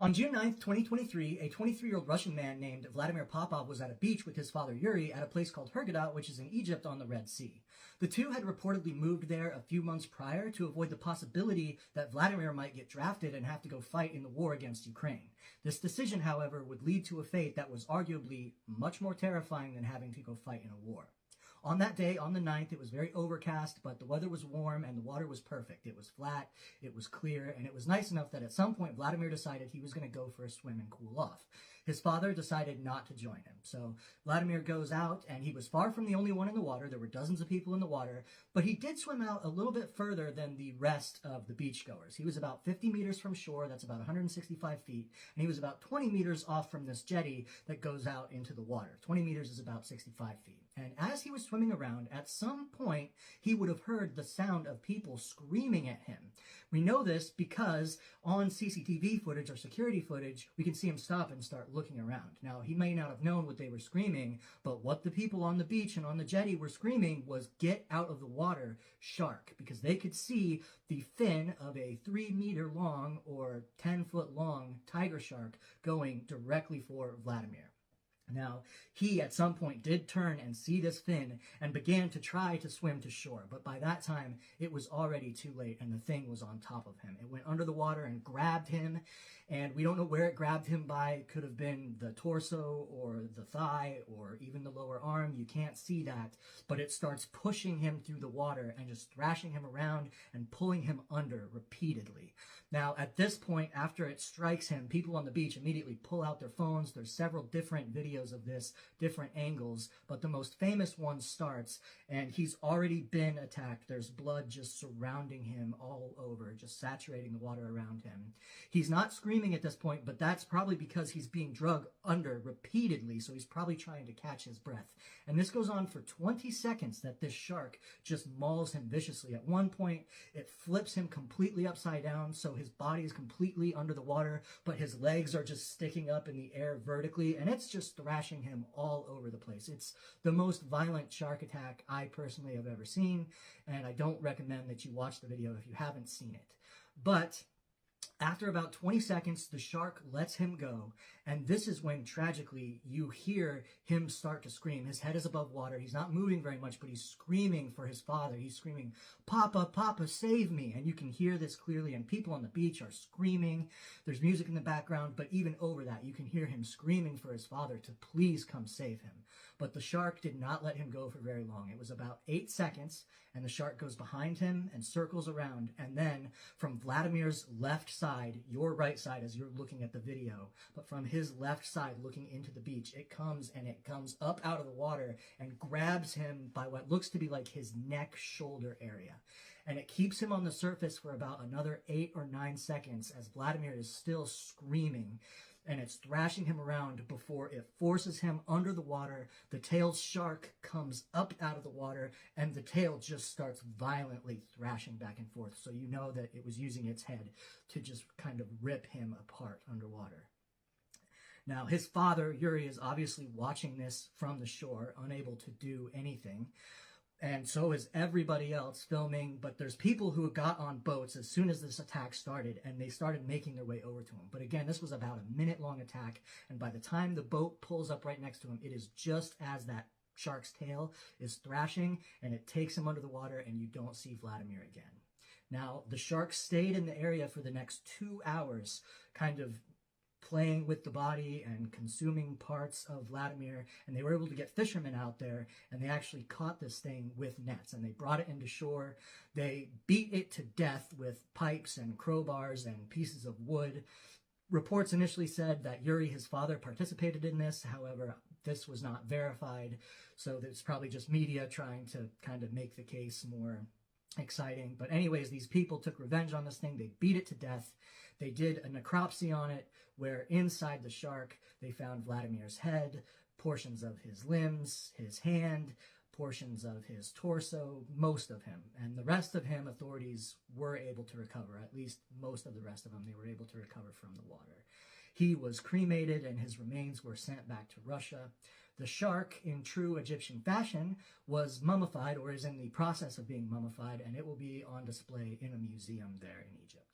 On June 9th, 2023, a 23-year-old Russian man named Vladimir Popov was at a beach with his father Yuri at a place called Hurghada, which is in Egypt on the Red Sea. The two had reportedly moved there a few months prior to avoid the possibility that Vladimir might get drafted and have to go fight in the war against Ukraine. This decision, however, would lead to a fate that was arguably much more terrifying than having to go fight in a war. On that day, on the 9th, it was very overcast, but the weather was warm and the water was perfect. It was flat, it was clear, and it was nice enough that at some point Vladimir decided he was going to go for a swim and cool off. His father decided not to join him. So Vladimir goes out, and he was far from the only one in the water. There were dozens of people in the water, but he did swim out a little bit further than the rest of the beachgoers. He was about 50 meters from shore, that's about 165 feet, and he was about 20 meters off from this jetty that goes out into the water. 20 meters is about 65 feet. And as he was swimming around, at some point, he would have heard the sound of people screaming at him. We know this because on CCTV footage or security footage, we can see him stop and start looking around. Now, he may not have known what they were screaming, but what the people on the beach and on the jetty were screaming was, "Get out of the water, shark," because they could see the fin of a 3-meter long or 10-foot long tiger shark going directly for Vladimir. Now, he at some point did turn and see this fin and began to try to swim to shore, but by that time it was already too late and the thing was on top of him. It went under the water and grabbed him, and we don't know where it grabbed him by. It could have been the torso or the thigh or even the lower arm. You can't see that, but it starts pushing him through the water and just thrashing him around and pulling him under repeatedly. Now, at this point, after it strikes him, people on the beach immediately pull out their phones. There's several different videos of this, different angles, but the most famous one starts, and he's already been attacked. There's blood just surrounding him all over, just saturating the water around him. He's not screaming at this point, but that's probably because he's being drugged under repeatedly, so he's probably trying to catch his breath. And this goes on for 20 seconds that this shark just mauls him viciously. At one point, it flips him completely upside down, so his body is completely under the water, but his legs are just sticking up in the air vertically, and it's just thrashing him all over the place. It's the most violent shark attack I personally have ever seen, and I don't recommend that you watch the video if you haven't seen it. But after about 20 seconds, the shark lets him go, and this is when, tragically, you hear him start to scream. His head is above water. He's not moving very much, but he's screaming for his father. He's screaming, "Papa, Papa, save me!" And you can hear this clearly, and people on the beach are screaming. There's music in the background, but even over that, you can hear him screaming for his father to please come save him. But the shark did not let him go for very long. It was about 8 seconds, and the shark goes behind him and circles around, and then from Vladimir's left side, your right side as you're looking at the video, but from his left side looking into the beach, it comes up out of the water and grabs him by what looks to be like his neck shoulder area. And it keeps him on the surface for about another 8 or 9 seconds as Vladimir is still screaming, and it's thrashing him around before it forces him under the water. The tailed shark comes up out of the water, and the tail just starts violently thrashing back and forth. So you know that it was using its head to just kind of rip him apart underwater. Now, his father, Yuri, is obviously watching this from the shore, unable to do anything. And so is everybody else filming, but there's people who got on boats as soon as this attack started, and they started making their way over to him. But again, this was about a minute-long attack, and by the time the boat pulls up right next to him, it is just as that shark's tail is thrashing, and it takes him under the water, and you don't see Vladimir again. Now, the shark stayed in the area for the next 2 hours, kind of playing with the body and consuming parts of Vladimir, and they were able to get fishermen out there, and they actually caught this thing with nets, and they brought it into shore. They beat it to death with pipes and crowbars and pieces of wood. Reports initially said that Yuri, his father, participated in this. However, this was not verified, so it's probably just media trying to kind of make the case more exciting. But anyways, these people took revenge on this thing. They beat it to death. They did a necropsy on it, where inside the shark they found Vladimir's head, portions of his limbs, his hand, portions of his torso, most of him. And the rest of him, authorities were able to recover. At least most of the rest of him, they were able to recover from the water. He was cremated, and his remains were sent back to Russia. The shark, in true Egyptian fashion, was mummified, or is in the process of being mummified, and it will be on display in a museum there in Egypt.